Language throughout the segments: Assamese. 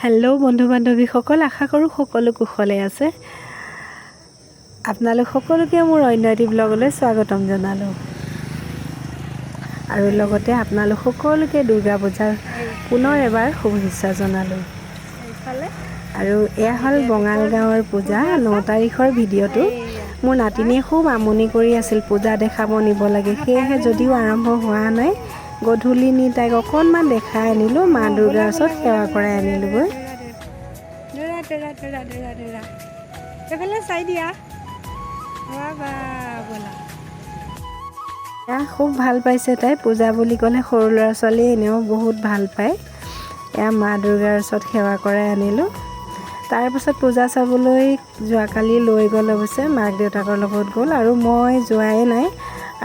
हेलो बंधु बान्धवीসকল, आशा करूँ সকলো কুশলে আছে। আপোনালোক সকলোকে মোৰ অন্য এটি ব্লগলৈ স্বাগতম জনালোঁ আৰু লগতে আপোনালোক সকলোকে দুৰ্গা পূজাৰ পুনৰ এবাৰ শুভেচ্ছা জনালোঁ। আৰু এয়া হ'ল বঙালগাঁৱৰ পূজা 9 তাৰিখৰ ভিডিঅ'টো। মোৰ নাতিনীয়ে খুব আমনি কৰি আছিল, পূজা দেখাব নিব লাগে, সেয়েহে যদিও আৰম্ভ হোৱা নাই, গধূলি নি তাইক অকণমান দেখাই আনিলোঁ, মা দুৰ্গাৰ ওচৰত সেৱা কৰাই আনিলোঁগৈ। এইফালে চাই দিয়া, খুব ভাল পাইছে তাই। পূজা বুলি ক'লে সৰু ল'ৰা ছোৱালীয়ে এনেও বহুত ভাল পায়। এয়া মা দুৰ্গাৰ ওচৰত সেৱা কৰাই আনিলোঁ। তাৰপাছত পূজা চাবলৈ যোৱাকালি লৈ গ'ল, অৱশ্যে মাক দেউতাকৰ লগত গ'ল আৰু মই যোৱাই নাই।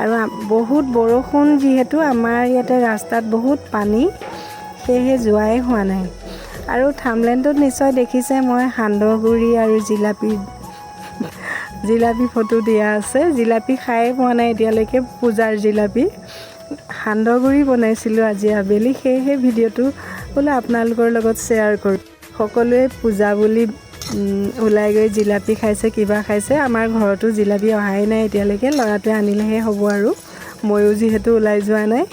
আৰু বহুত বৰষুণ, যিহেতু আমাৰ ইয়াতে ৰাস্তাত বহুত পানী, সেয়েহে যোৱাই হোৱা নাই। আৰু থাম্বনেইলটোত নিশ্চয় দেখিছে মই সান্দহগুড়ি আৰু জিলাপি ফটো দিয়া আছে। জিলাপি খাই পোৱা নাই এতিয়ালৈকে, পূজাৰ জিলাপি। সান্দহগুড়ি বনাইছিলোঁ আজি আবেলি, সেয়েহে ভিডিঅ'টো বোলো আপোনালোকৰ লগত শ্বেয়াৰ কৰোঁ। সকলোৱে পূজা বুলি ওলাই গৈ জিলাপি খাইছে, কিবা খাইছে। আমাৰ ঘৰতো জিলাপি অহাই নাই এতিয়ালৈকে, ল'ৰাটোৱে আনিলেহে হ'ব। আৰু ময়ো যিহেতু ওলাই যোৱা নাই,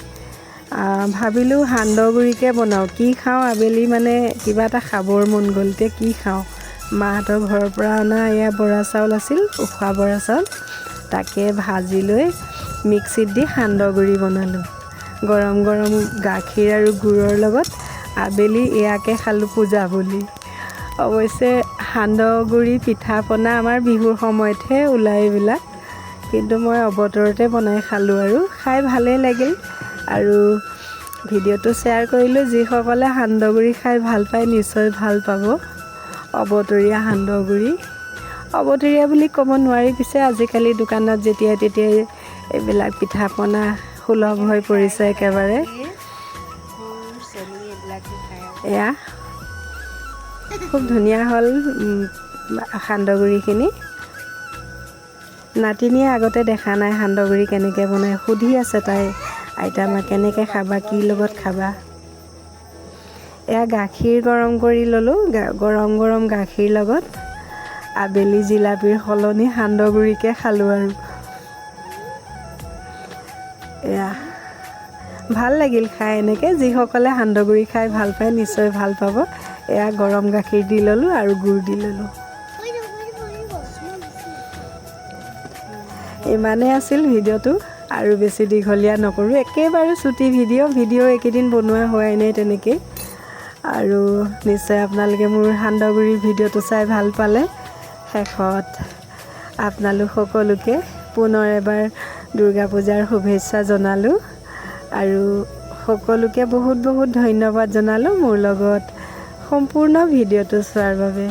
ভাবিলোঁ সান্দহগুড়িকে বনাওঁ। কি খাওঁ, আবেলি মানে কিবা এটা খাবৰ মন গ'ল, এতিয়া কি খাওঁ। মাহঁতৰ ঘৰৰ পৰা অনা এয়া বৰা চাউল আছিল, উখোৱা বৰা চাউল, তাকে ভাজি লৈ মিক্সিত দি সান্দহগুড়ি বনালোঁ। গৰম গৰম গাখীৰ আৰু গুড়ৰ লগত আবেলি এয়াকে খালোঁ পূজা বুলি। অৱশ্যে সান্দহগুড়ি পিঠা পনা আমাৰ বিহুৰ সময়তহে ওলাই এইবিলাক, কিন্তু মই অৱতৰতে বনাই খালোঁ আৰু খাই ভালেই লাগিল। আৰু ভিডিঅ'টো শ্বেয়াৰ কৰিলোঁ। যিসকলে সান্দহগুড়ি খাই ভাল পায় নিশ্চয় ভাল পাব। অবতৰীয়া সান্দহগুড়ি, অবতৰীয়া বুলি ক'ব নোৱাৰি, পিছে আজিকালি দোকানত যেতিয়াই তেতিয়াই এইবিলাক পিঠা পনা সুলভ হৈ পৰিছে একেবাৰে। এয়া খুব ধুনীয়া হ'ল সান্দহগুড়িখিনি। নাতিনীয়ে আগতে দেখা নাই সান্দহগুড়ি কেনেকৈ বনাই, সুধি আছে তাই, আইতা মা কেনেকৈ খাবা, কি লগত খাবা। এয়া গাখীৰ গৰম কৰি ল'লোঁ। গৰম গৰম গাখীৰ লগত আবেলি জিলাপিৰ সলনি সান্দহগুড়িকে খালোঁ। আৰু এয়া ভাল লাগিল খাই এনেকৈ। যিসকলে সান্দহগুড়ি খাই ভাল পায় নিশ্চয় ভাল পাব। এয়া গৰম গাখীৰ দি ল'লোঁ আৰু গুড় দি ল'লোঁ। ইমানেই আছিল ভিডিঅ'টো, আৰু বেছি দীঘলীয়া নকৰোঁ। একেবাৰে চুটি ভিডিঅ' এইকেইদিন বনোৱা হোৱাই নাই তেনেকৈ। আৰু নিশ্চয় আপোনালোকে মোৰ সান্দহগুড়িৰ ভিডিঅ'টো চাই ভাল পালে। শেষত আপোনালোক সকলোকে পুনৰ এবাৰ দুৰ্গা পূজাৰ শুভেচ্ছা জনালোঁ। আৰু সকলোকে বহুত বহুত ধন্যবাদ জনালোঁ মোৰ লগত সম্পূৰ্ণ ভিডিঅ'টো চোৱাৰ বাবে।